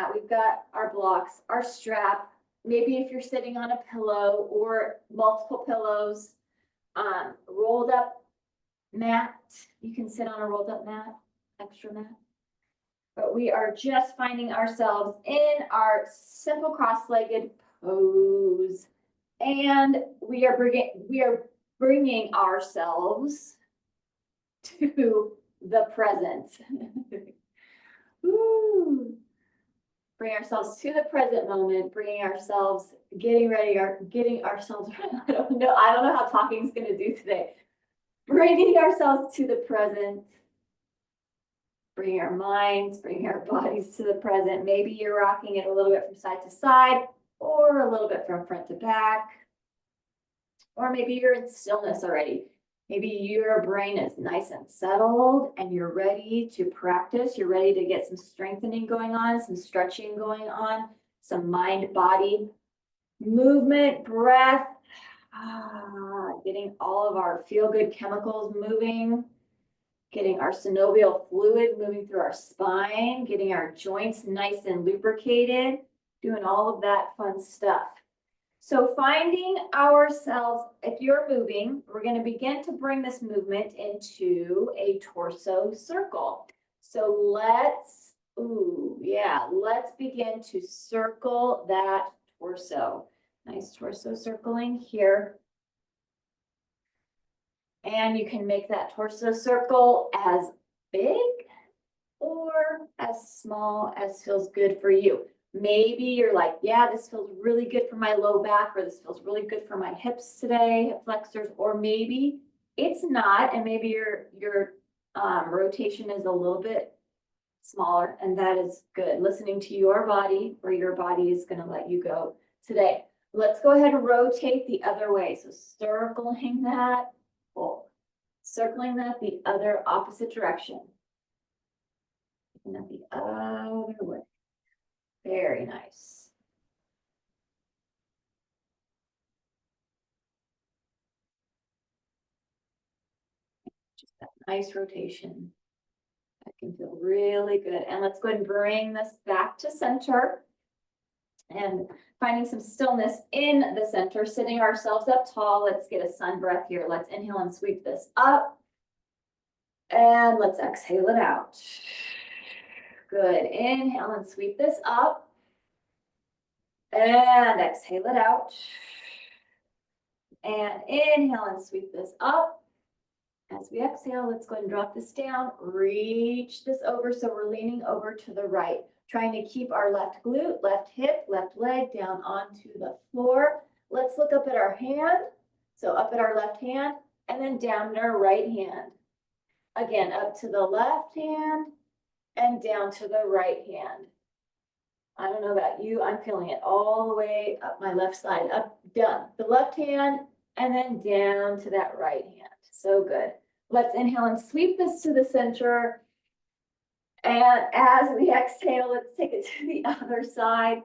mat. We've got our blocks, our strap. Maybe if you're sitting on a pillow or multiple pillows, rolled up mat. You can sit on a rolled up mat, extra mat. But we are just finding ourselves in our simple cross-legged pose. And we are bringing ourselves to the present. Woo. Bring ourselves to the present moment, bringing ourselves, getting ourselves, I don't know how talking is going to do today. Bringing ourselves to the present, bringing our minds, bringing our bodies to the present. Maybe you're rocking it a little bit from side to side, or a little bit from front to back. Or maybe you're in stillness already. Maybe your brain is nice and settled and you're ready to practice. You're ready to get some strengthening going on, some stretching going on, some mind-body movement, breath, getting all of our feel-good chemicals moving, getting our synovial fluid moving through our spine, getting our joints nice and lubricated, doing all of that fun stuff. So finding ourselves, if you're moving, we're going to begin to bring this movement into a torso circle. So let's begin to circle that torso. Nice torso circling here. And you can make that torso circle as big or as small as feels good for you. Maybe you're like, yeah, this feels really good for my low back, or this feels really good for my hips today, hip flexors, or maybe it's not, and maybe your rotation is a little bit smaller, and that is good. Listening to your body, where your body is going to let you go today. Let's go ahead and rotate the other way. So circling that the other opposite direction. And then the other way. Very nice. Just that nice rotation. That can feel really good. And let's go ahead and bring this back to center. And finding some stillness in the center, sitting ourselves up tall. Let's get a sun breath here. Let's inhale and sweep this up. And let's exhale it out. Good. Inhale and sweep this up. And exhale it out. And inhale and sweep this up. As we exhale, let's go ahead and drop this down. Reach this over. So we're leaning over to the right, trying to keep our left glute, left hip, left leg down onto the floor. Let's look up at our hand. So up at our left hand and then down at our right hand. Again, up to the left hand and down to the right hand. I don't know about you, I'm feeling it all the way up my left side, up, down the left hand, and then down to that right hand. So good. Let's inhale and sweep this to the center. And as we exhale, let's take it to the other side,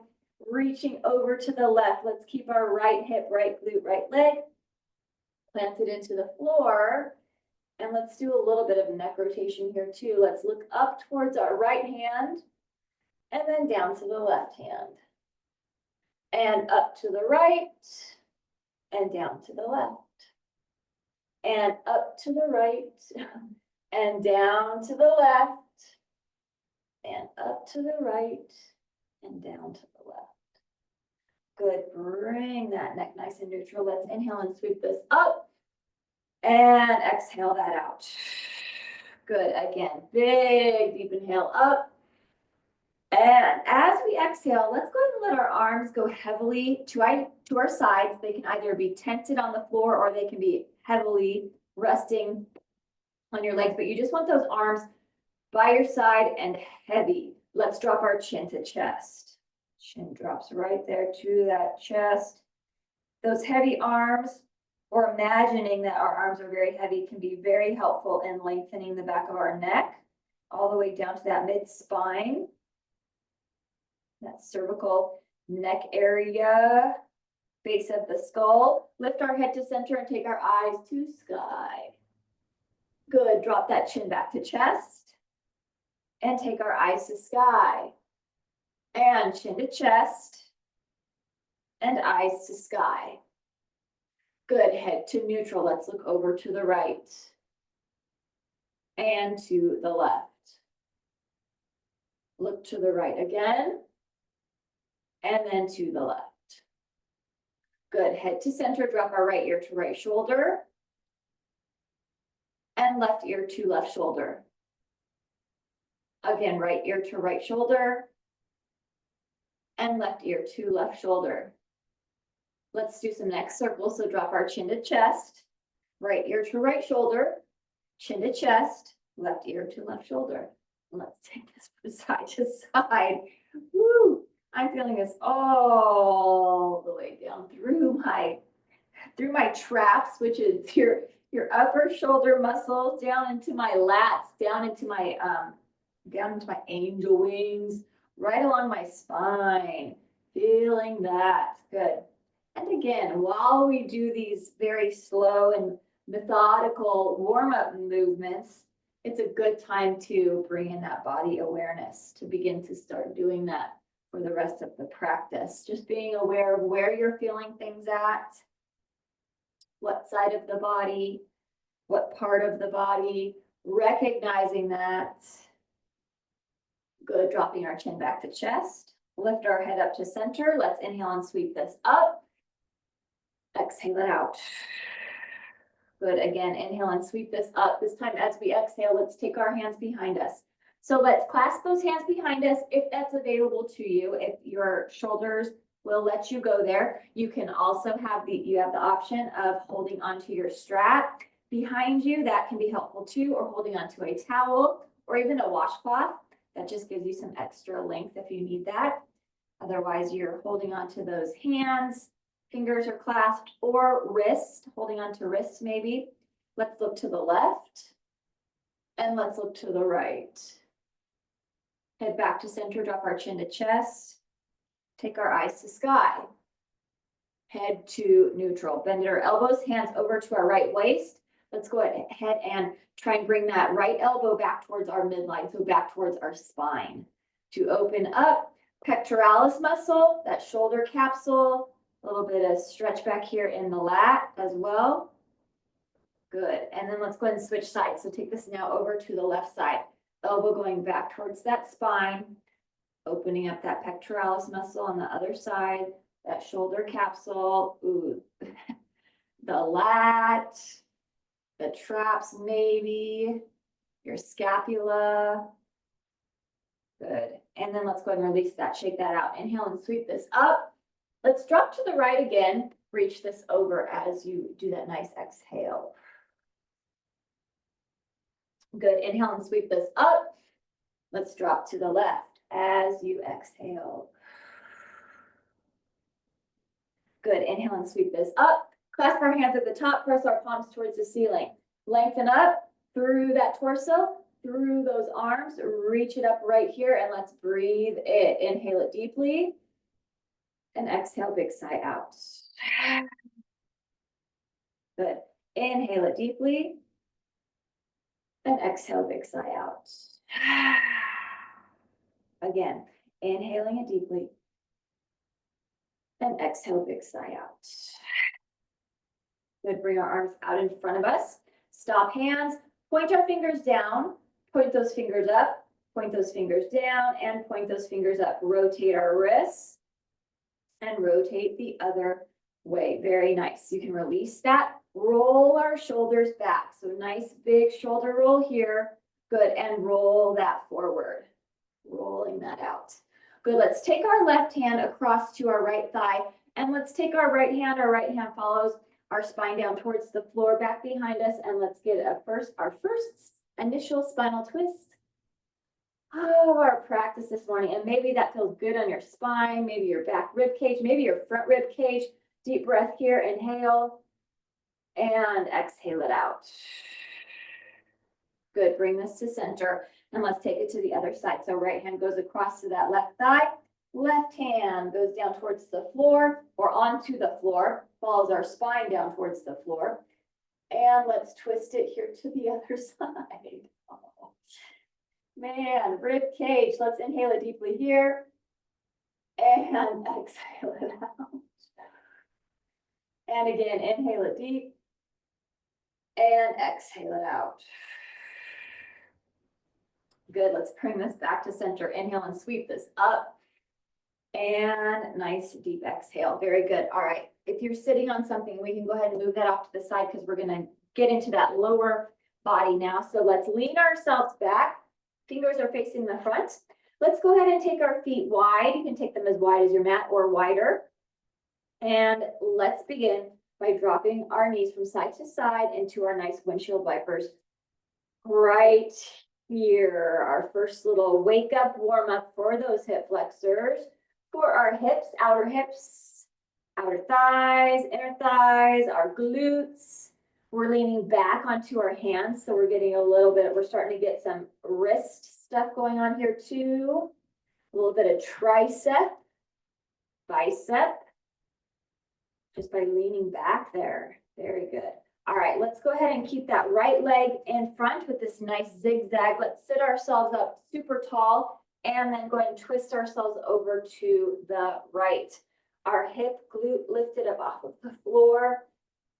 reaching over to the left. Let's keep our right hip, right glute, right leg planted into the floor. And let's do a little bit of neck rotation here too. Let's look up towards our right hand and then down to the left hand. And up to the right and down to the left. And up to the right and down to the left. And up to the right and down to the left. Good, bring that neck nice and neutral. Let's inhale and sweep this up and exhale that out. Good, again, big deep inhale up. And as we exhale, let's go ahead and let our arms go heavily to our sides. They can either be tented on the floor or they can be heavily resting on your legs, but you just want those arms by your side and heavy. Let's drop our chin to chest. Chin drops right there to that chest. Those heavy arms, or imagining that our arms are very heavy, can be very helpful in lengthening the back of our neck all the way down to that mid-spine, that cervical neck area, base of the skull. Lift our head to center and take our eyes to sky. Good, drop that chin back to chest and take our eyes to sky. And chin to chest. And eyes to sky. Good, head to neutral. Let's look over to the right. And to the left. Look to the right again. And then to the left. Good, head to center, drop our right ear to right shoulder. And left ear to left shoulder. Again, right ear to right shoulder. And left ear to left shoulder. Let's do some neck circles. So drop our chin to chest, right ear to right shoulder, chin to chest, left ear to left shoulder. Let's take this from side to side. Woo! I'm feeling this all the way down through my traps, which is your upper shoulder muscles, down into my lats, down into my angel wings, right along my spine. Feeling that. Good. And again, while we do these very slow and methodical warm-up movements, it's a good time to bring in that body awareness to begin to start doing that for the rest of the practice. Just being aware of where you're feeling things at, what side of the body, what part of the body, recognizing that. Good, dropping our chin back to chest. Lift our head up to center. Let's inhale and sweep this up. Exhale it out. Good, again, inhale and sweep this up. This time as we exhale, let's take our hands behind us. So let's clasp those hands behind us if that's available to you. If your shoulders will let you go there, you can also have the option of holding onto your strap behind you. That can be helpful too, or holding onto a towel or even a washcloth. That just gives you some extra length if you need that. Otherwise, you're holding onto those hands. Fingers are clasped, or wrist, holding on to wrist maybe. Let's look to the left and let's look to the right. Head back to center, drop our chin to chest. Take our eyes to sky. Head to neutral. Bend our elbows, hands over to our right waist. Let's go ahead and try and bring that right elbow back towards our midline, so back towards our spine. To open up, pectoralis muscle, that shoulder capsule. A little bit of stretch back here in the lat as well. Good. And then let's go ahead and switch sides. So take this now over to the left side. Elbow going back towards that spine, opening up that pectoralis muscle on the other side, that shoulder capsule, ooh, the lat, the traps maybe, your scapula. Good. And then let's go ahead and release that, shake that out. Inhale and sweep this up. Let's drop to the right again. Reach this over as you do that nice exhale. Good. Inhale and sweep this up. Let's drop to the left as you exhale. Good. Inhale and sweep this up. Clasp our hands at the top. Press our palms towards the ceiling. Lengthen up through that torso, through those arms. Reach it up right here and let's breathe it. Inhale it deeply. And exhale, big sigh out. Good. Inhale it deeply. And exhale, big sigh out. Again, inhaling it deeply. And exhale, big sigh out. Good. Bring our arms out in front of us. Stop hands. Point our fingers down. Point those fingers up. Point those fingers down. And point those fingers up. Rotate our wrists. And rotate the other way. Very nice. You can release that. Roll our shoulders back. So nice big shoulder roll here. Good. And roll that forward. Rolling that out. Good. Let's take our left hand across to our right thigh. And let's take our right hand follows our spine down towards the floor, back behind us. And let's get our first initial spinal twist. Oh, our practice this morning. And maybe that feels good on your spine, maybe your back rib cage, maybe your front rib cage. Deep breath here. Inhale and exhale it out. Good. Bring this to center and let's take it to the other side. So right hand goes across to that left thigh. Left hand goes down towards the floor or onto the floor, follows our spine down towards the floor. And let's twist it here to the other side. Oh. Man, rib cage. Let's inhale it deeply here. and exhale it out. And again, inhale it deep and exhale it out. Good, let's bring this back to center. Inhale and sweep this up. And nice deep exhale. Very good. All right, if you're sitting on something, we can go ahead and move that off to the side because we're gonna get into that lower body now. So let's lean ourselves back. Fingers are facing the front. Let's go ahead and take our feet wide. You can take them as wide as your mat or wider. And let's begin by dropping our knees from side to side into our nice windshield wipers. Right here, our first little wake up warm up for those hip flexors, for our hips, outer thighs, inner thighs, our glutes. We're leaning back onto our hands, so we're getting a little bit, we're starting to get some wrist stuff going on here too. A little bit of tricep, bicep, just by leaning back there. Very good. All right, let's go ahead and keep that right leg in front with this nice zigzag. Let's sit ourselves up super tall and then go ahead and twist ourselves over to the right. Our hip glute lifted up off of the floor.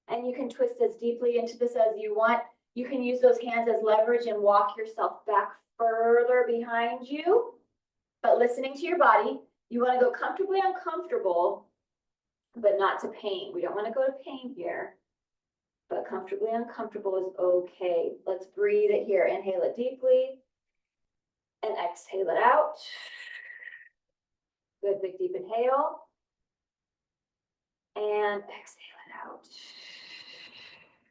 And you can twist as deeply into this as you want. You can use those hands as leverage and walk yourself back further behind you. But listening to your body, you want to go comfortably uncomfortable, but not to pain. We don't want to go to pain here, but comfortably uncomfortable is okay. Let's breathe it here. Inhale it deeply and exhale it out. Good, big deep inhale. And exhale it out.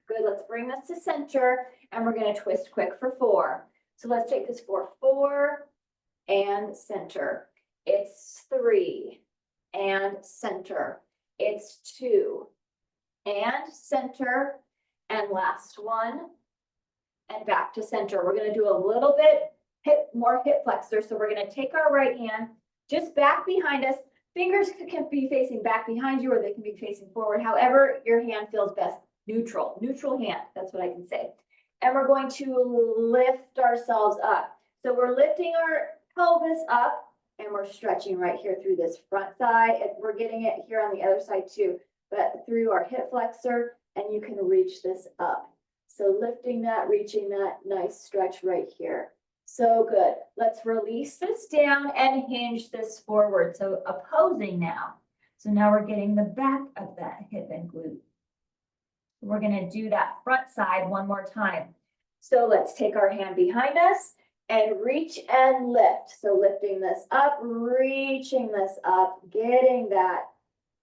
Good, let's bring this to center and we're gonna twist quick for 4. So let's take this for 4 and center. It's 3 and center. It's 2 and center. And last one and back to center. We're gonna do a little bit more hip flexor. So we're gonna take our right hand just back behind us. Fingers can be facing back behind you or they can be facing forward. However your hand feels best. Neutral hand, that's what I can say. And we're going to lift ourselves up. So we're lifting our pelvis up and we're stretching right here through this front thigh. And we're getting it here on the other side too, but through our hip flexor, and you can reach this up. So lifting that, reaching that, nice stretch right here. So good. Let's release this down and hinge this forward. So opposing now. So now we're getting the back of that hip and glute. We're going to do that front side one more time. So let's take our hand behind us and reach and lift. So lifting this up, reaching this up, getting that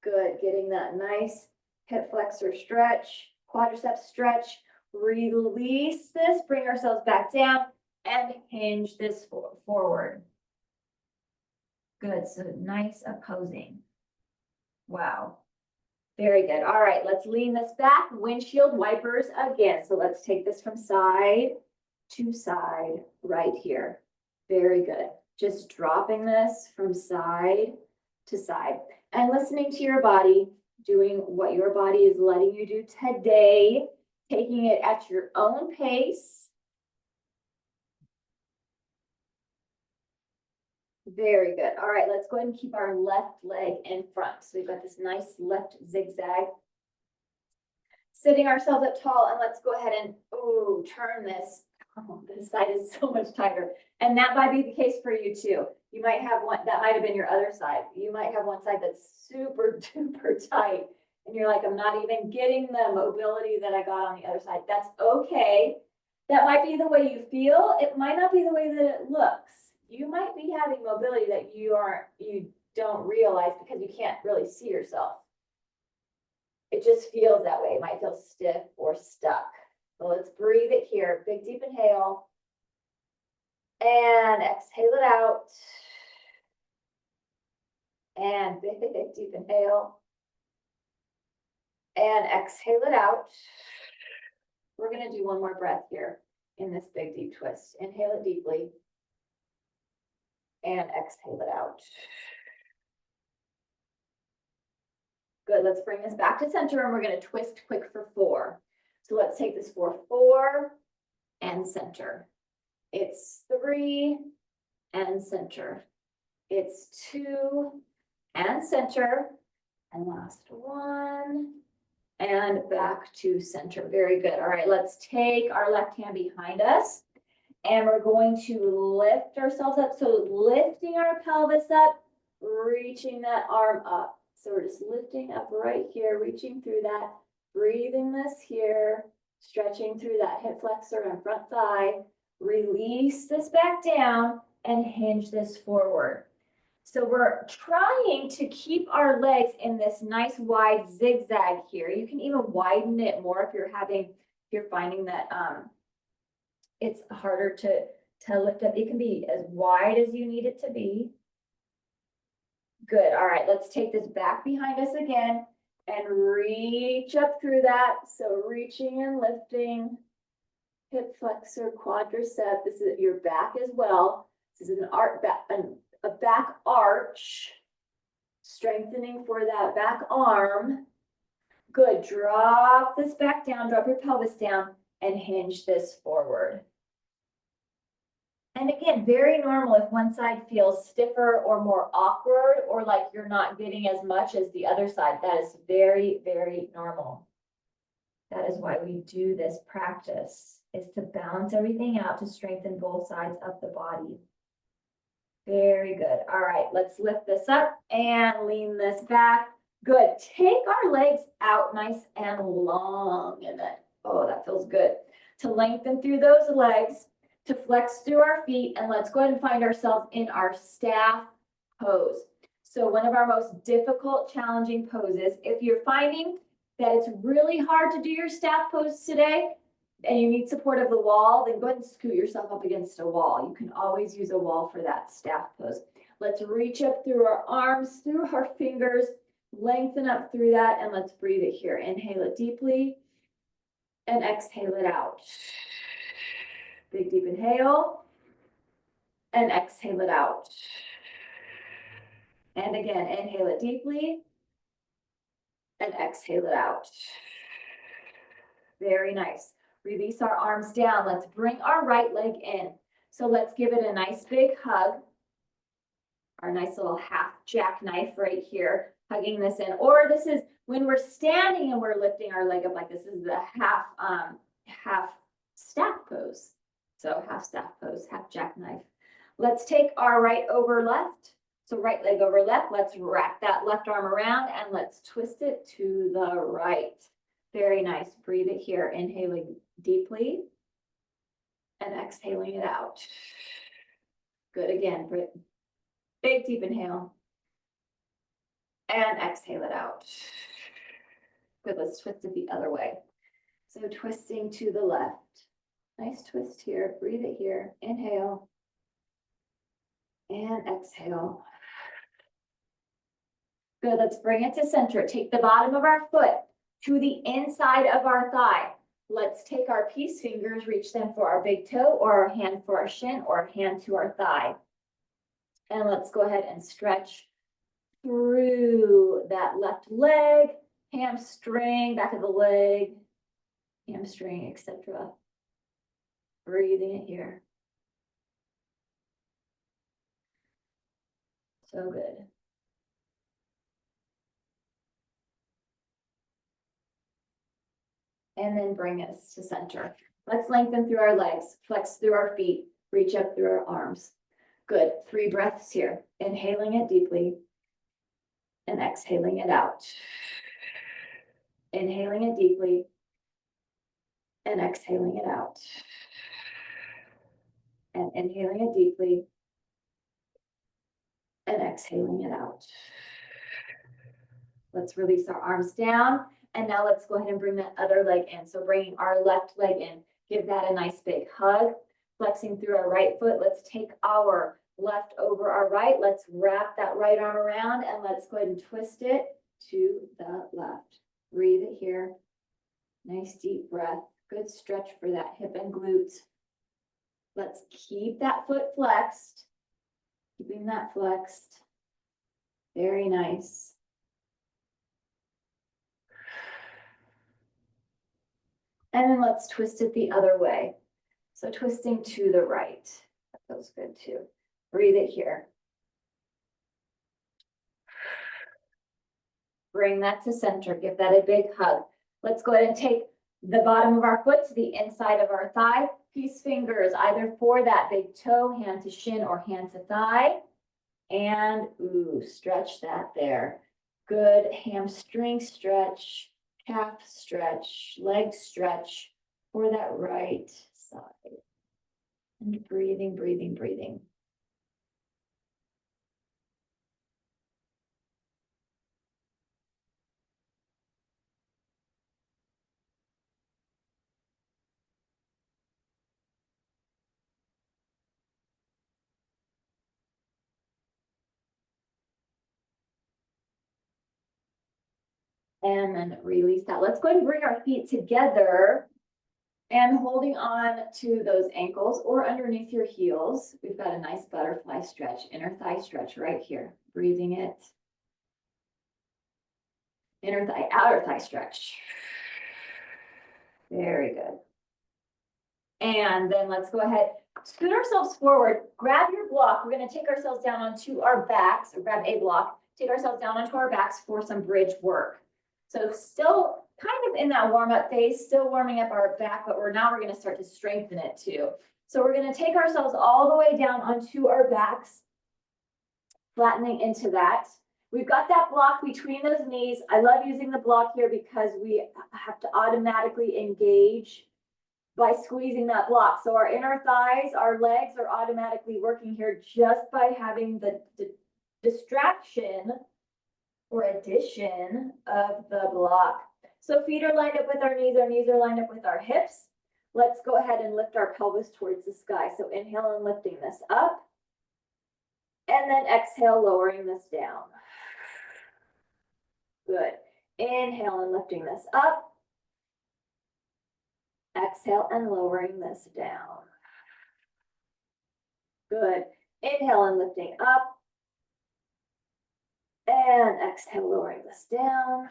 good, getting that nice hip flexor stretch, quadricep stretch. Release this, bring ourselves back down and hinge this forward. Good, so nice opposing. Wow. Very good. All right, let's lean this back, windshield wipers again. So let's take this from side to side right here. Very good. Just dropping this from side to side and listening to your body, doing what your body is letting you do today, taking it at your own pace. Very good. All right, let's go ahead and keep our left leg in front. So we've got this nice left zigzag. Sitting ourselves up tall, and let's go ahead and turn this. Oh, this side is so much tighter. And that might be the case for you too. You might have one, that might have been your other side. You might have one side that's super duper tight. And you're like, I'm not even getting the mobility that I got on the other side. That's okay. That might be the way you feel. It might not be the way that it looks. You might be having mobility that you don't realize because you can't really see yourself. It just feels that way. It might feel stiff or stuck. So let's breathe it here. Big deep inhale. And exhale it out. And big deep inhale. And exhale it out. We're going to do one more breath here in this big deep twist. Inhale it deeply. And exhale it out. Good, let's bring this back to center and we're going to twist quick for 4. So let's take this for 4 and center. It's 3 and center. It's 2 and center. And last one. And back to center. Very good. All right, let's take our left hand behind us. And we're going to lift ourselves up. So lifting our pelvis up, reaching that arm up. So we're just lifting up right here, reaching through that, breathing this here, stretching through that hip flexor and front thigh. Release this back down and hinge this forward. So we're trying to keep our legs in this nice wide zigzag here. You can even widen it more if you're finding that it's harder to lift up. It can be as wide as you need it to be. Good. All right, let's take this back behind us again and reach up through that. So reaching and lifting, hip flexor, quadricep. This is your back as well. This is a back arch, strengthening for that back arm. Good. Drop this back down, drop your pelvis down, and hinge this forward. And again, very normal if one side feels stiffer or more awkward, or like you're not getting as much as the other side. That is very, very normal. That is why we do this practice, is to balance everything out, to strengthen both sides of the body. Very good. All right, let's lift this up and lean this back. Good. Take our legs out nice and long. And then, oh, that feels good. To lengthen through those legs, to flex through our feet, and let's go ahead and find ourselves in our staff pose. So one of our most difficult, challenging poses. If you're finding that it's really hard to do your staff pose today, and you need support of the wall, then go ahead and scoot yourself up against a wall. You can always use a wall for that staff pose. Let's reach up through our arms, through our fingers, lengthen up through that, and let's breathe it here. Inhale it deeply, and exhale it out. Big deep inhale, and exhale it out. And again, inhale it deeply, and exhale it out. Very nice. Release our arms down. Let's bring our right leg in. So let's give it a nice big hug. Our nice little half jackknife right here, hugging this in. Or this is when we're standing and we're lifting our leg up like this. Is the half staff pose. So half staff pose, half jackknife. Let's take our right over left. So right leg over left. Let's wrap that left arm around and let's twist it to the right. Very nice. Breathe it here. Inhaling deeply and exhaling it out. Good. Again, big deep inhale and exhale it out. Good. Let's twist it the other way. So twisting to the left. Nice twist here. Breathe it here. Inhale and exhale. Good. Let's bring it to center. Take the bottom of our foot to the inside of our thigh. Let's take our peace fingers, reach them for our big toe, or our hand for our shin, or a hand to our thigh. And let's go ahead and stretch through that left leg, hamstring, back of the leg, hamstring, etc. Breathing it here. So good. And then bring us to center. Let's lengthen through our legs, flex through our feet, reach up through our arms. Good. 3 breaths here. Inhaling it deeply and exhaling it out. Inhaling it deeply and exhaling it out. And inhaling it deeply and exhaling it out. Let's release our arms down. And now let's go ahead and bring that other leg in. So bringing our left leg in, give that a nice big hug. Flexing through our right foot. Let's take our left over our right. Let's wrap that right arm around and let's go ahead and twist it to the left. Breathe it here. Nice deep breath. Good stretch for that hip and glutes. Let's keep that foot flexed. Keeping that flexed. Very nice. And then let's twist it the other way. So twisting to the right. That feels good too. Breathe it here. bring that to center. Give that a big hug. Let's go ahead and take the bottom of our foot to the inside of our thigh. Peace fingers either for that big toe, hand to shin, or hand to thigh. And ooh, stretch that there. Good hamstring stretch, calf stretch, leg stretch for that right side. And breathing, breathing, breathing. And then release that. Let's go ahead and bring our feet together and holding on to those ankles or underneath your heels. We've got a nice butterfly stretch, inner thigh stretch right here. Breathing it. Inner thigh, outer thigh stretch. Very good. And then let's go ahead, scoot ourselves forward, grab your block. We're going to take ourselves down onto our backs, or grab a block, take ourselves down onto our backs for some bridge work. So still kind of in that warm-up phase, still warming up our back, but we're going to start to strengthen it too. So we're going to take ourselves all the way down onto our backs, flattening into that. We've got that block between those knees. I love using the block here because we have to automatically engage by squeezing that block. So our inner thighs, our legs are automatically working here just by having the distraction or addition of the block. So feet are lined up with our knees are lined up with our hips. Let's go ahead and lift our pelvis towards the sky. So inhale and lifting this up. And then exhale, lowering this down. Good. Inhale and lifting this up. Exhale and lowering this down. Good. Inhale and lifting up. And exhale, lowering this down.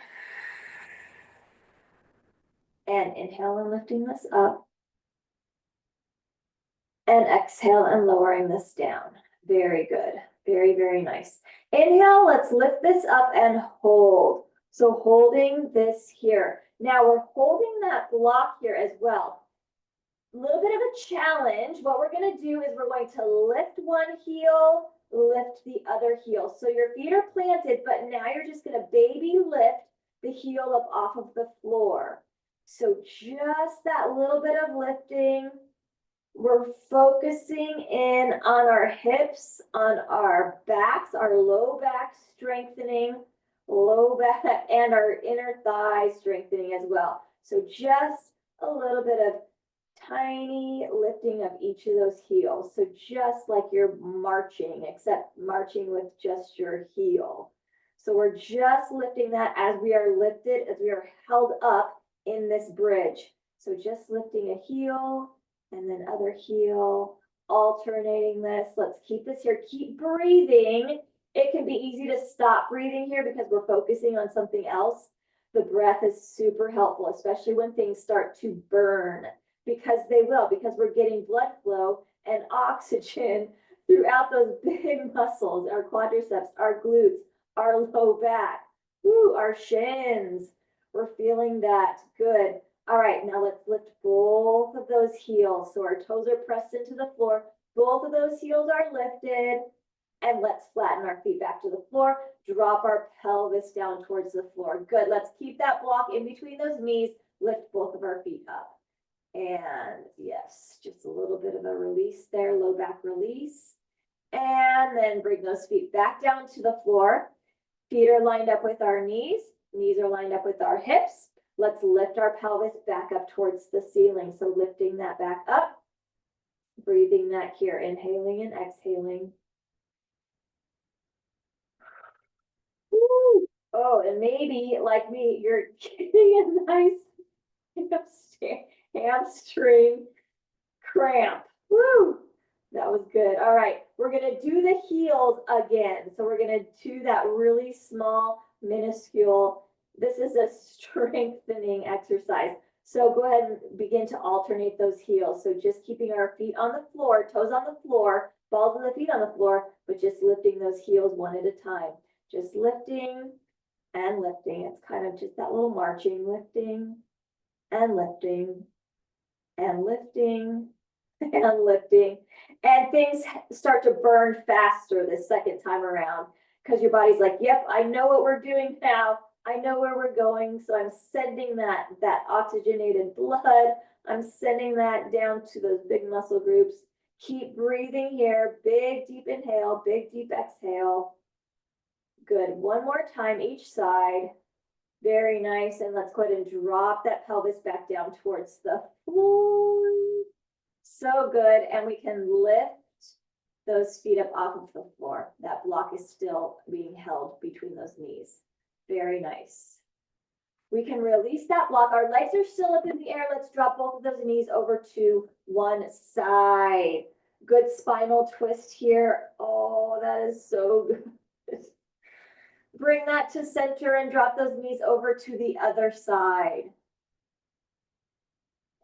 And inhale and lifting this up. And exhale and lowering this down. Very good. Very, very nice. Inhale, let's lift this up and hold. So holding this here. Now we're holding that block here as well. A little bit of a challenge. What we're going to do is we're going to lift one heel, lift the other heel. So your feet are planted, but now you're just going to baby lift the heel up off of the floor. So just that little bit of lifting. We're focusing in on our hips, on our backs, our low back strengthening, low back, and our inner thigh strengthening as well. So just a little bit of tiny lifting of each of those heels. So just like you're marching, except marching with just your heel. So we're just lifting that as we are lifted, as we are held up in this bridge. So just lifting a heel and then other heel, alternating this. Let's keep this here. Keep breathing. It can be easy to stop breathing here because we're focusing on something else. The breath is super helpful, especially when things start to burn, because they will, because we're getting blood flow and oxygen throughout those big muscles, our quadriceps, our glutes, our low back, our shins. We're feeling that. Good. All right, now let's lift both of those heels. So our toes are pressed into the floor. Both of those heels are lifted. And let's flatten our feet back to the floor. Drop our pelvis down towards the floor. Good. Let's keep that block in between those knees. Lift both of our feet up. And yes, just a little bit of a release there, low back release. And then bring those feet back down to the floor. Feet are lined up with our knees. Knees are lined up with our hips. Let's lift our pelvis back up towards the ceiling. So lifting that back up, breathing that here, inhaling and exhaling. Woo. Oh, and maybe like me, you're getting a nice hamstring cramp. Woo. That was good. All right, we're going to do the heels again. So we're going to do that really small, minuscule. This is a strengthening exercise. So go ahead and begin to alternate those heels. So just keeping our feet on the floor, toes on the floor, balls of the feet on the floor, but just lifting those heels one at a time. Just lifting and lifting. It's kind of just that little marching, lifting and lifting and lifting and lifting. And things start to burn faster the second time around because your body's like, yep, I know what we're doing now. I know where we're going. So I'm sending that oxygenated blood. I'm sending that down to those big muscle groups. Keep breathing here. Big, deep inhale, big, deep exhale. Good. One more time each side. Very nice. And let's go ahead and drop that pelvis back down towards the floor. So good. And we can lift those feet up off of the floor. That block is still being held between those knees. Very nice. We can release that block. Our legs are still up in the air. Let's drop both of those knees over to one side. Good spinal twist here. Oh, that is so good. Bring that to center and drop those knees over to the other side.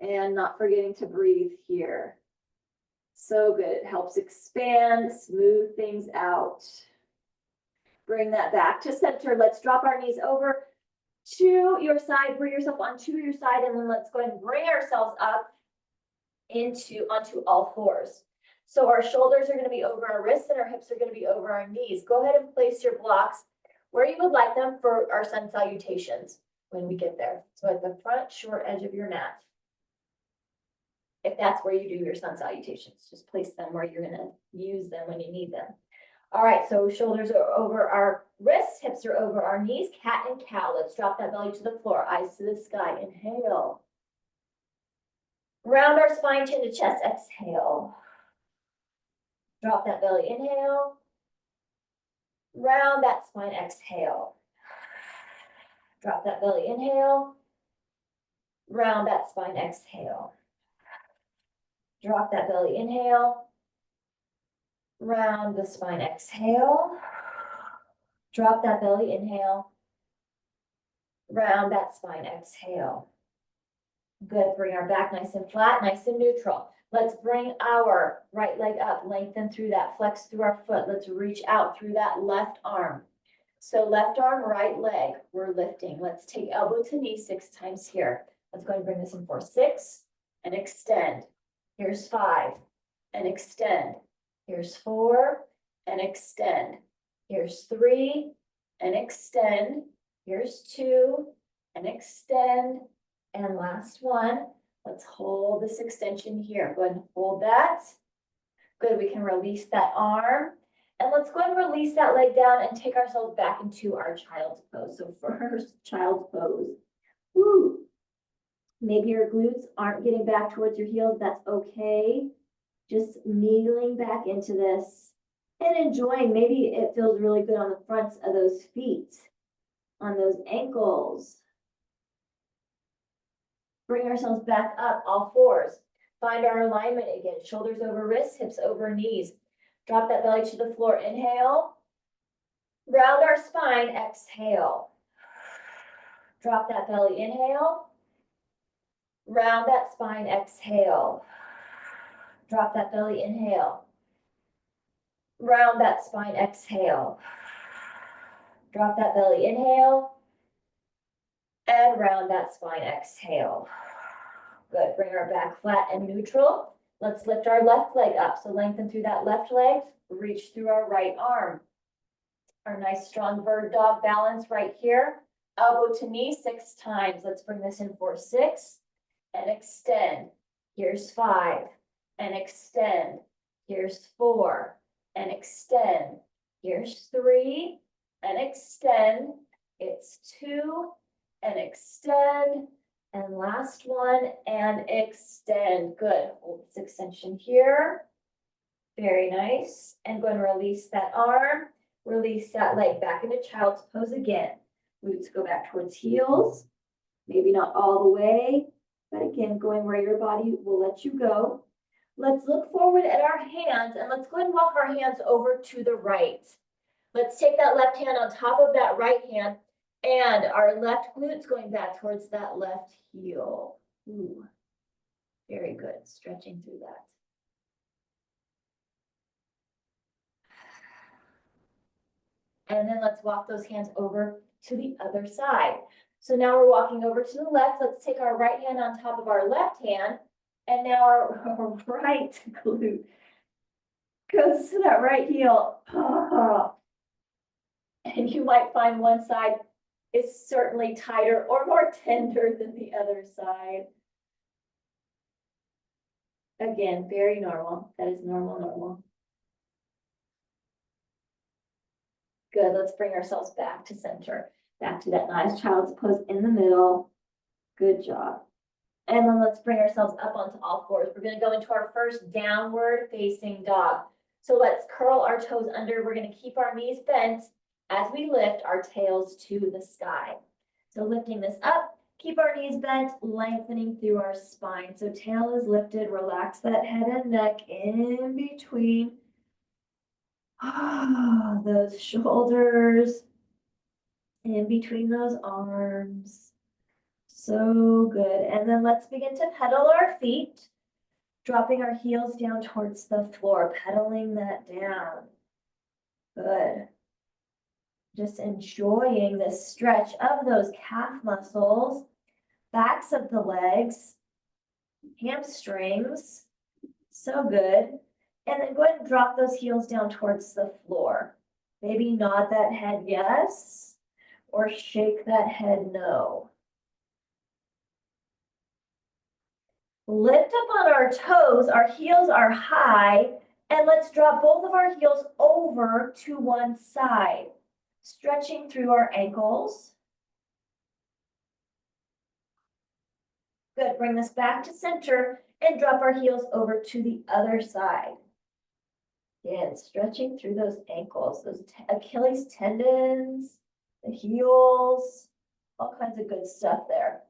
And not forgetting to breathe here. So good. It helps expand, smooth things out. Bring that back to center. Let's drop our knees over to your side. Bring yourself onto your side, and then let's go ahead and bring ourselves up onto all fours. So our shoulders are going to be over our wrists and our hips are going to be over our knees. Go ahead and place your blocks where you would like them for our sun salutations when we get there. So at the front short edge of your mat. If that's where you do your sun salutations, just place them where you're going to use them when you need them. All right, so shoulders are over our wrists, hips are over our knees, cat and cow. Let's drop that belly to the floor, eyes to the sky. Inhale. Round our spine, chin to chest. Exhale. Drop that belly. Inhale. Round that spine. Exhale. Drop that belly. Inhale. Round that spine. Exhale. Drop that belly. Inhale. Round the spine. Exhale. Drop that belly. Inhale. Round that spine. Exhale. Good. Bring our back nice and flat, nice and neutral. Let's bring our right leg up, lengthen through that, flex through our foot. Let's reach out through that left arm. So left arm, right leg, we're lifting. Let's take elbow to knee 6 times here. Let's go ahead and bring this in for 6 and extend. Here's 5 and extend. Here's 4 and extend. Here's 3 and extend. Here's 2 and extend. And last one, let's hold this extension here. Go ahead and hold that. Good, we can release that arm. And let's go ahead and release that leg down and take ourselves back into our child's pose. So first, child's pose. Woo. Maybe your glutes aren't getting back towards your heels. That's okay. Just kneeling back into this and enjoying. Maybe it feels really good on the fronts of those feet, on those ankles. Bring ourselves back up, all fours. Find our alignment again. Shoulders over wrists, hips over knees. Drop that belly to the floor. Inhale. Round our spine. Exhale. Drop that belly. Inhale. Round that spine. Exhale. Drop that belly. Inhale. Round that spine. Exhale. Drop that belly. Inhale. And round that spine. Exhale. Good. Bring our back flat and neutral. Let's lift our left leg up. So lengthen through that left leg. Reach through our right arm. Our nice strong bird dog balance right here. Elbow to knee 6 times. Let's bring this in for 6 and extend. Here's 5 and extend. Here's 4 and extend. Here's 3 and extend. It's 2 and extend. And last one and extend. Good. Hold this extension here. Very nice. And go and release that arm. Release that leg back into child's pose again. Glutes go back towards heels. Maybe not all the way, but again, going where your body will let you go. Let's look forward at our hands and let's go ahead and walk our hands over to the right. Let's take that left hand on top of that right hand and our left glutes going back towards that left heel. Ooh, very good. Stretching through that. And then let's walk those hands over to the other side. So now we're walking over to the left. Let's take our right hand on top of our left hand. And now our right glute goes to that right heel. And you might find one side is certainly tighter or more tender than the other side. Again, very normal. That is normal. Good, let's bring ourselves back to center. Back to that nice child's pose in the middle. Good job. And then let's bring ourselves up onto all fours. We're gonna go into our first downward facing dog. So let's curl our toes under. We're gonna keep our knees bent as we lift our tails to the sky. So lifting this up, keep our knees bent, lengthening through our spine. So tail is lifted, relax that head and neck in between. Those shoulders, in between those arms. So good. And then let's begin to pedal our feet, dropping our heels down towards the floor, pedaling that down. Good. Just enjoying this stretch of those calf muscles, backs of the legs, hamstrings. So good. And then go ahead and drop those heels down towards the floor. Maybe nod that head yes, or shake that head no. Lift up on our toes, our heels are high, and let's drop both of our heels over to one side, stretching through our ankles. Good, bring this back to center and drop our heels over to the other side. Again, stretching through those ankles, those Achilles tendons, the heels, all kinds of good stuff there.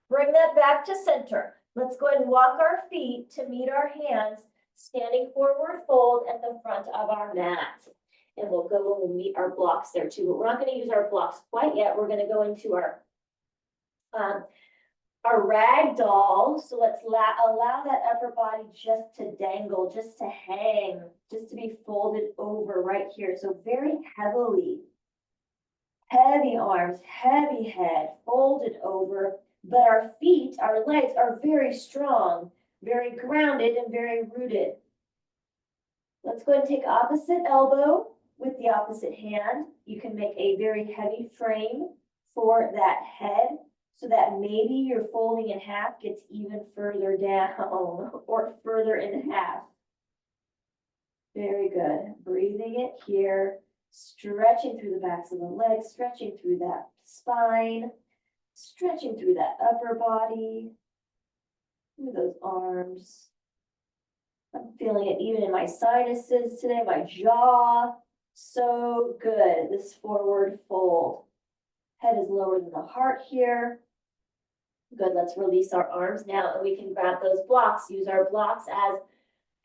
Bring that back to center. Let's go ahead and walk our feet to meet our hands, standing forward fold at the front of our mat. And we'll go and we'll meet our blocks there too, but we're not going to use our blocks quite yet. We're going to go into our rag doll. So let's allow that upper body just to dangle, just to hang, just to be folded over right here. So very heavily, heavy arms, heavy head, folded over. But our feet, our legs are very strong, very grounded, and very rooted. Let's go ahead and take opposite elbow with the opposite hand. You can make a very heavy frame for that head so that maybe your folding in half gets even further down or further in half. Very good. Breathing it here, stretching through the backs of the legs, stretching through that spine. Stretching through that upper body, through those arms. I'm feeling it even in my sinuses today, my jaw. So good, this forward fold. Head is lower than the heart here. Good, let's release our arms now and we can grab those blocks. Use our blocks as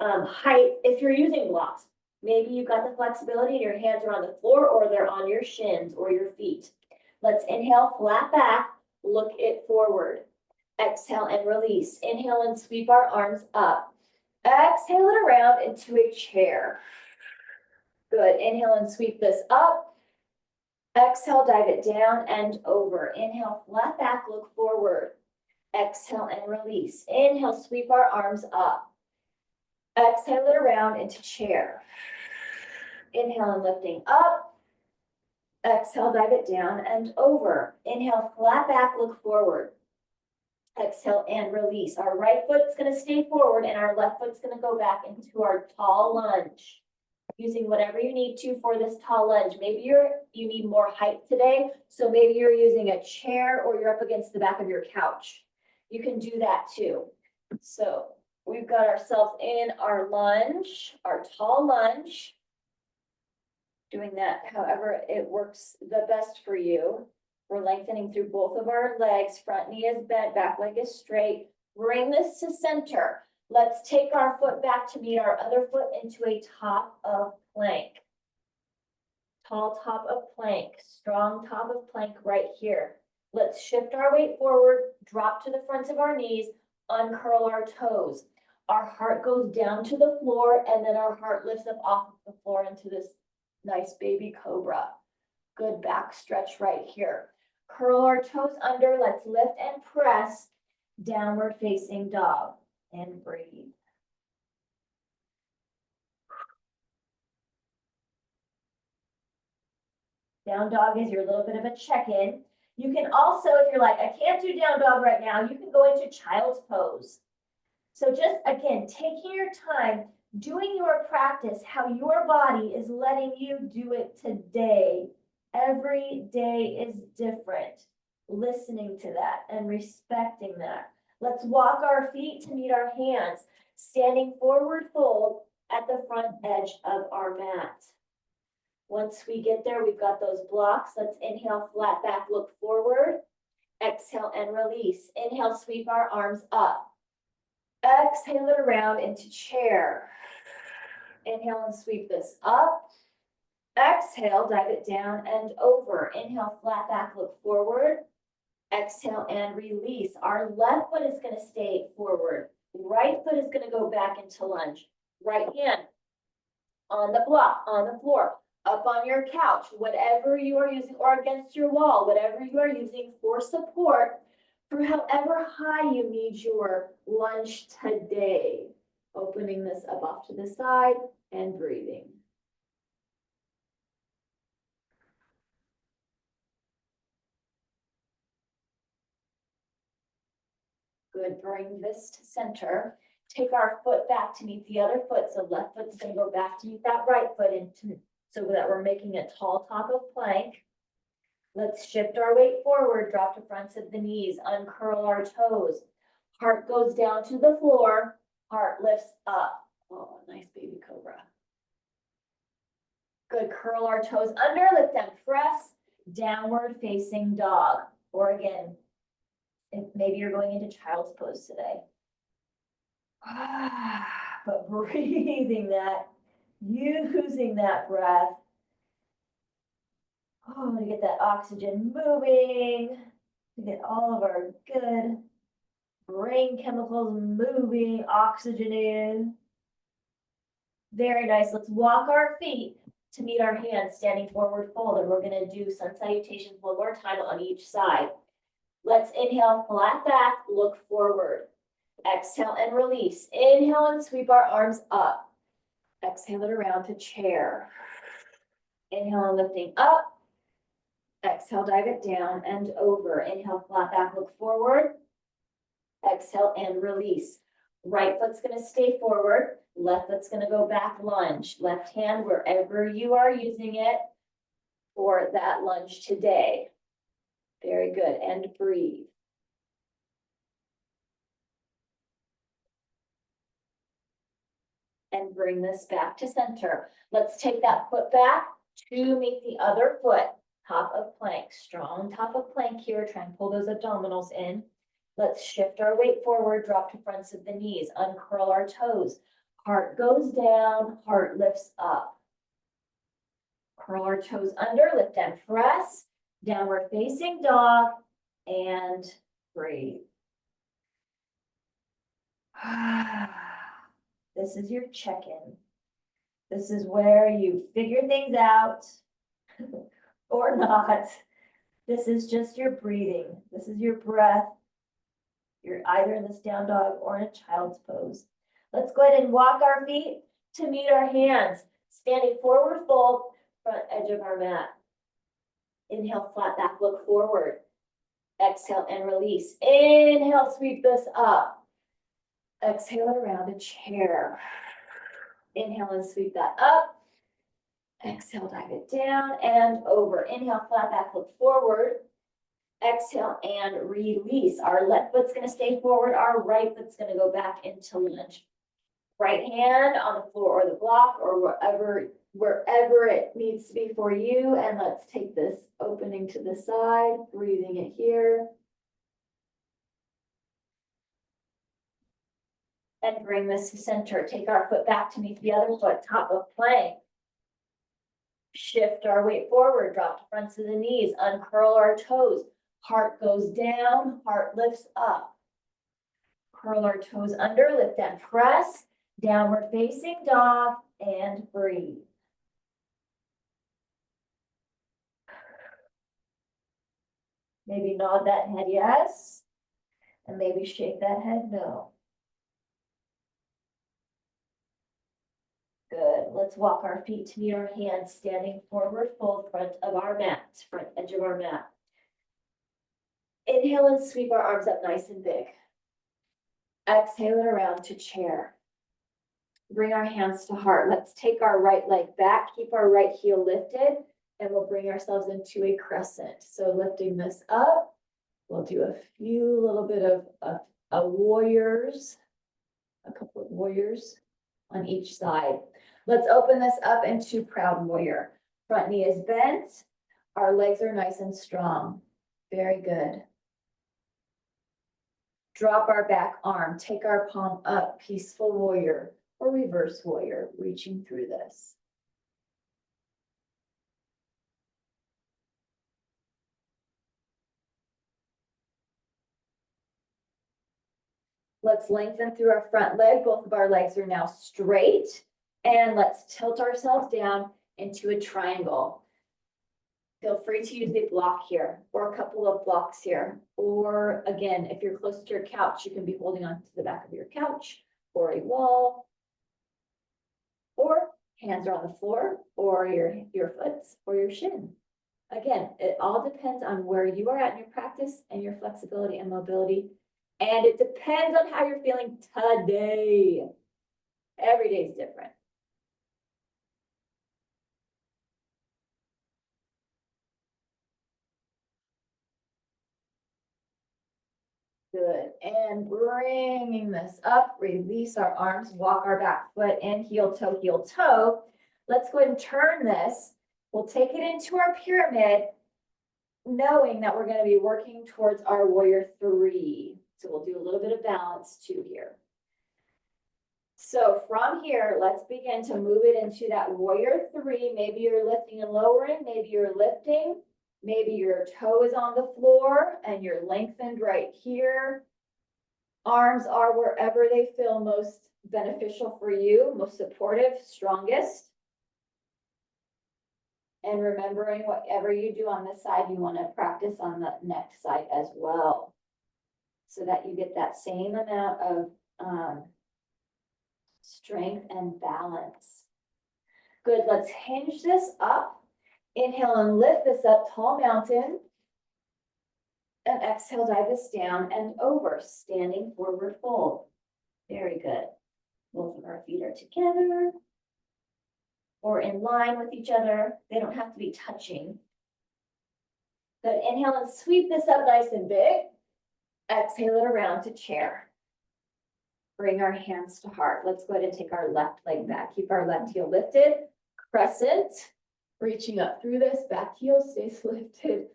height if you're using blocks. Maybe you've got the flexibility and your hands are on the floor or they're on your shins or your feet. Let's inhale, flat back. Look it forward. Exhale and release. Inhale and sweep our arms up. Exhale it around into a chair. Good. Inhale and sweep this up. Exhale, dive it down and over. Inhale, flat back, look forward. Exhale and release. Inhale, sweep our arms up. Exhale it around into chair. Inhale and lifting up. Exhale, dive it down and over. Inhale, flat back, look forward. Exhale and release. Our right foot's going to stay forward and our left foot's going to go back into our tall lunge. Using whatever you need to for this tall lunge. Maybe you need more height today, so maybe you're using a chair or you're up against the back of your couch. You can do that too. So we've got ourselves in our lunge, our tall lunge. Doing that however it works the best for you. We're lengthening through both of our legs. Front knee is bent, back leg is straight. Bring this to center. Let's take our foot back to meet our other foot into a top of plank. Tall top of plank, strong top of plank right here. Let's shift our weight forward, drop to the front of our knees, uncurl our toes. Our heart goes down to the floor and then our heart lifts up off of the floor into this nice baby cobra. Good back stretch right here. Curl our toes under. Let's lift and press. Downward facing dog. And breathe. Down dog is your little bit of a check-in. You can also, if you're like, I can't do down dog right now, you can go into child's pose. So just, again, taking your time, doing your practice, how your body is letting you do it today. Every day is different. Listening to that and respecting that. Let's walk our feet to meet our hands, standing forward fold at the front edge of our mat. Once we get there, we've got those blocks. Let's inhale, flat back, look forward. Exhale and release. Inhale, sweep our arms up. Exhale it around into chair. Inhale and sweep this up. Exhale, dive it down and over. Inhale, flat back, look forward. Exhale and release. Our left foot is going to stay forward. Right foot is going to go back into lunge. Right hand on the block, on the floor, up on your couch, whatever you are using, or against your wall, whatever you are using for support, for however high you need your lunge today. Opening this up off to the side and breathing. Good, bring this to center. Take our foot back to meet the other foot. So left foot's gonna go back to meet that right foot into, so that we're making a tall top of plank. Let's shift our weight forward, drop to fronts of the knees, uncurl our toes. Heart goes down to the floor, heart lifts up. Oh, nice baby cobra. Good, curl our toes under, lift and press, downward facing dog. Or again, if maybe you're going into child's pose today. But breathing that, using that breath. Oh, to get that oxygen moving, to get all of our good brain chemicals moving, oxygen in. Very nice. Let's walk our feet to meet our hands, standing forward fold. And we're going to do sun salutations one more time on each side. Let's inhale, flat back, look forward. Exhale and release. Inhale and sweep our arms up. Exhale it around to chair. Inhale and lifting up. Exhale, dive it down and over. Inhale, flat back, look forward. Exhale and release. Right foot's going to stay forward. Left foot's going to go back, lunge. Left hand, wherever you are using it for that lunge today. Very good. And breathe. And bring this back to center. Let's take that foot back to meet the other foot. Top of plank. Strong top of plank here. Try and pull those abdominals in. Let's shift our weight forward. Drop to fronts of the knees. Uncurl our toes. Heart goes down. Heart lifts up. Curl our toes under. Lift and press. Downward facing dog. And breathe. This is your check-in. This is where you figure things out or not. This is just your breathing. This is your breath. You're either in this down dog or in a child's pose. Let's go ahead and walk our feet to meet our hands. Standing forward fold, front edge of our mat. Inhale, flat back, look forward. Exhale and release. Inhale, sweep this up. Exhale it around a chair. Inhale and sweep that up. Exhale, dive it down and over. Inhale, flat back, look forward. Exhale and release. Our left foot's going to stay forward. Our right foot's going to go back into lunge. Right hand on the floor or the block or wherever it needs to be for you. And let's take this opening to the side, breathing it here. And bring this to center. Take our foot back to meet the other foot, top of plank. Shift our weight forward, drop to fronts of the knees, uncurl our toes. Heart goes down, heart lifts up. Curl our toes under, lift and press. Downward facing dog and breathe. Maybe nod that head yes, and maybe shake that head no. Good. Let's walk our feet to meet our hands, standing forward, full front of our mat, front edge of our mat. Inhale and sweep our arms up nice and big. Exhale it around to chair. Bring our hands to heart. Let's take our right leg back, keep our right heel lifted, and we'll bring ourselves into a crescent. So lifting this up, we'll do a few little bit of warriors, a couple of warriors on each side. Let's open this up into proud warrior. Front knee is bent. Our legs are nice and strong. Very good. Drop our back arm, take our palm up, peaceful warrior or reverse warrior, reaching through this. Let's lengthen through our front leg. Both of our legs are now straight. And let's tilt ourselves down into a triangle. Feel free to use a block here or a couple of blocks here. Or again, if you're close to your couch, you can be holding on to the back of your couch or a wall. Or hands are on the floor or your foot or your shin. Again, it all depends on where you are at in your practice and your flexibility and mobility. And it depends on how you're feeling today. Every day is different. Good. And bringing this up, release our arms, walk our back foot in, heel, toe, heel, toe. Let's go ahead and turn this. We'll take it into our pyramid, knowing that we're going to be working towards our warrior three. So we'll do a little bit of balance too here. So from here, let's begin to move it into that warrior three. Maybe you're lifting and lowering, maybe you're lifting. Maybe your toe is on the floor and you're lengthened right here. Arms are wherever they feel most beneficial for you, most supportive, strongest. And remembering whatever you do on this side, you want to practice on the next side as well. So that you get that same amount of strength and balance. Good, let's hinge this up. Inhale and lift this up, tall mountain. And exhale, dive this down and over, standing forward fold. Very good. Both of our feet are together or in line with each other. They don't have to be touching. Good, inhale and sweep this up nice and big. Exhale it around to chair. Bring our hands to heart. Let's go ahead and take our left leg back. Keep our left heel lifted. Crescent. Reaching up through this, back heel stays lifted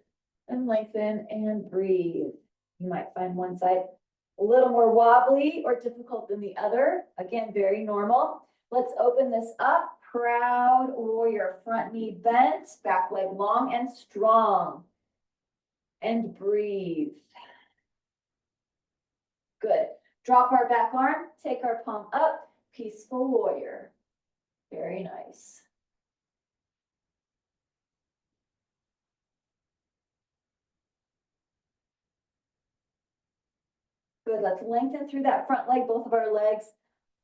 and lengthen and breathe. You might find one side a little more wobbly or difficult than the other. Again, very normal. Let's open this up. Proud warrior, front knee bent, back leg long and strong. And breathe. Good. Drop our back arm, take our palm up, peaceful warrior. Very nice. Good, let's lengthen through that front leg. Both of our legs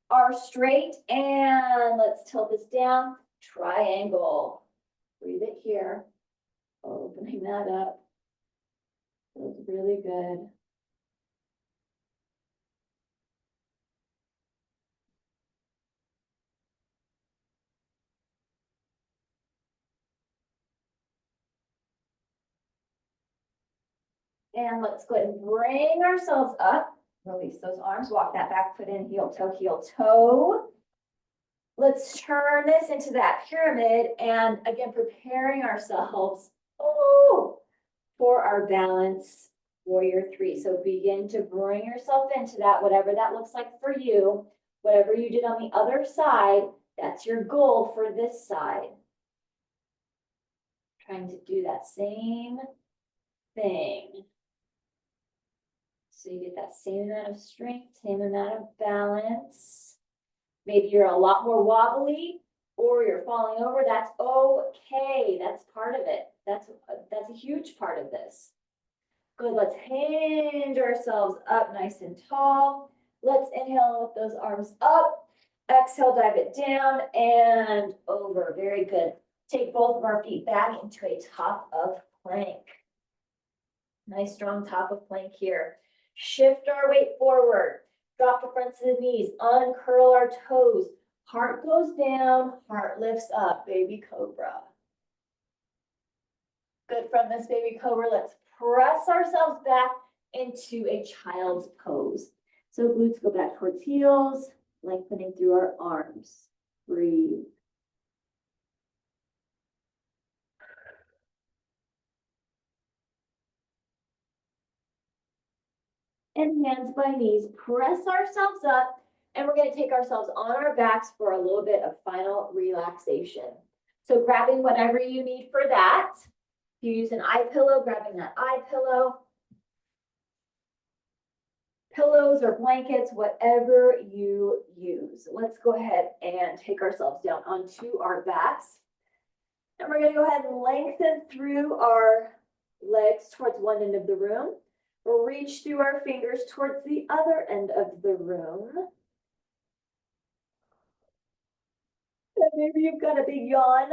are straight. And let's tilt this down. Triangle. Breathe it here. Opening that up. Feels really good. And let's go ahead and bring ourselves up. Release those arms. Walk that back foot in, heel, toe, heel, toe. Let's turn this into that pyramid. And again, preparing ourselves for our balance warrior three. So begin to bring yourself into that, whatever that looks like for you. Whatever you did on the other side, that's your goal for this side. Trying to do that same thing. So you get that same amount of strength, same amount of balance. Maybe you're a lot more wobbly or you're falling over. That's okay. That's part of it. That's a huge part of this. Good, let's hinge ourselves up nice and tall. Let's inhale and lift those arms up. Exhale, dive it down and over. Very good. Take both of our feet back into a top of plank. Nice strong top of plank here. Shift our weight forward. Drop the fronts of the knees. Uncurl our toes. Heart goes down. Heart lifts up. Baby cobra. Good. From this baby cobra, let's press ourselves back into a child's pose. So glutes go back towards heels, lengthening through our arms. Breathe. And hands by knees, press ourselves up, and we're going to take ourselves on our backs for a little bit of final relaxation. So grabbing whatever you need for that. If you use an eye pillow, grabbing that eye pillow. Pillows or blankets, whatever you use. Let's go ahead and take ourselves down onto our backs. And we're going to go ahead and lengthen through our legs towards one end of the room. We'll reach through our fingers towards the other end of the room. And maybe you've got a big yawn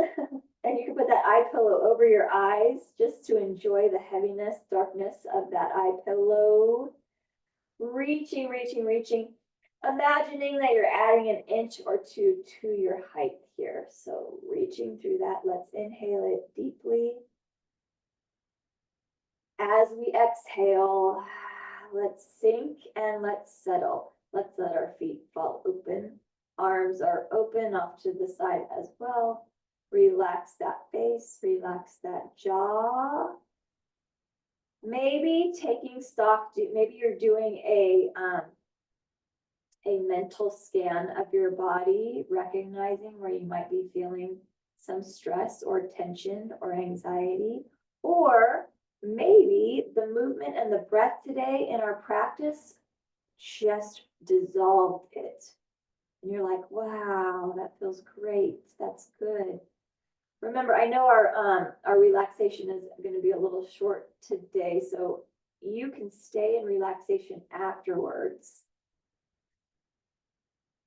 and you can put that eye pillow over your eyes just to enjoy the heaviness, darkness of that eye pillow. Reaching, reaching, reaching. Imagining that you're adding an inch or two to your height here. So reaching through that, let's inhale it deeply. As we exhale, let's sink and let's settle. Let's let our feet fall open. Arms are open off to the side as well. Relax that face, relax that jaw. Maybe taking stock, maybe you're doing a mental scan of your body, recognizing where you might be feeling some stress or tension or anxiety, or maybe the movement and the breath today in our practice just dissolved it. And you're like, wow, that feels great. That's good. Remember, I know our relaxation is going to be a little short today, so you can stay in relaxation afterwards.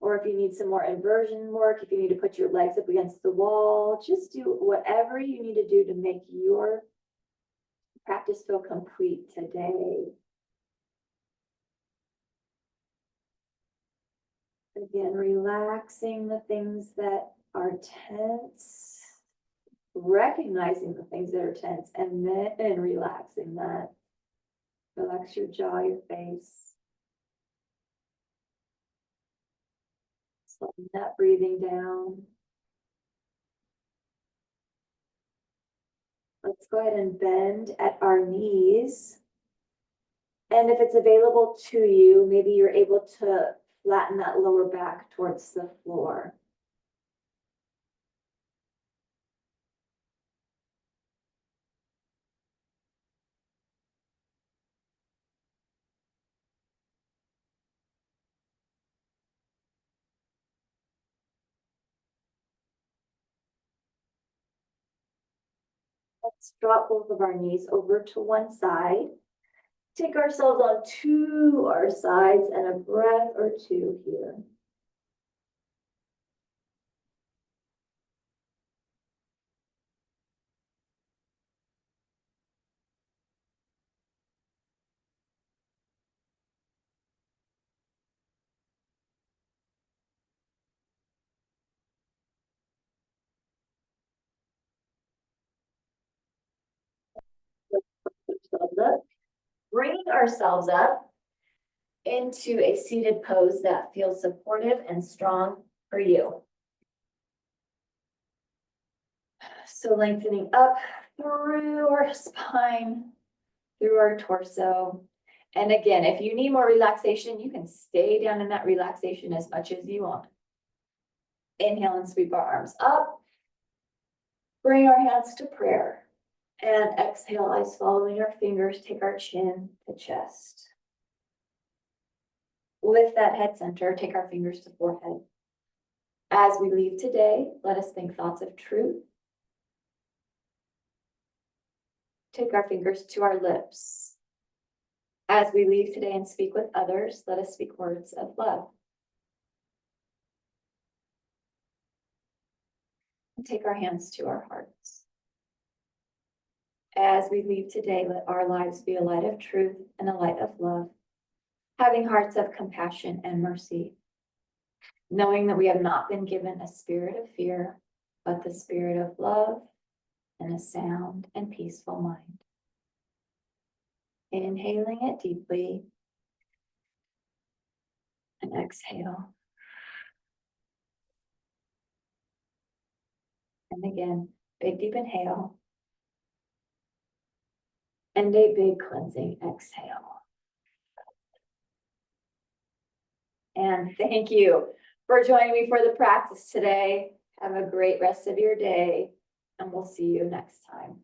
Or if you need some more inversion work, if you need to put your legs up against the wall, just do whatever you need to do to make your practice feel complete today. Again, relaxing the things that are tense, recognizing the things that are tense, and then relaxing that. Relax your jaw, your face. Slowing that breathing down. Let's go ahead and bend at our knees. And if it's available to you, maybe you're able to flatten that lower back towards the floor. Let's drop both of our knees over to one side. Take ourselves on to our sides and a breath or two here. Bringing ourselves up into a seated pose that feels supportive and strong for you. So lengthening up through our spine, through our torso. And again, if you need more relaxation, you can stay down in that relaxation as much as you want. Inhale and sweep our arms up. Bring our hands to prayer. And exhale, eyes following our fingers, take our chin to chest. Lift that head center, take our fingers to forehead. As we leave today, let us think thoughts of truth. Take our fingers to our lips. As we leave today and speak with others, let us speak words of love. And take our hands to our hearts. As we leave today, let our lives be a light of truth and a light of love, having hearts of compassion and mercy, knowing that we have not been given a spirit of fear, but the spirit of love and a sound and peaceful mind. Inhaling it deeply and exhale. And again, big deep inhale. And a big cleansing exhale. And thank you for joining me for the practice today. Have a great rest of your day, and we'll see you next time.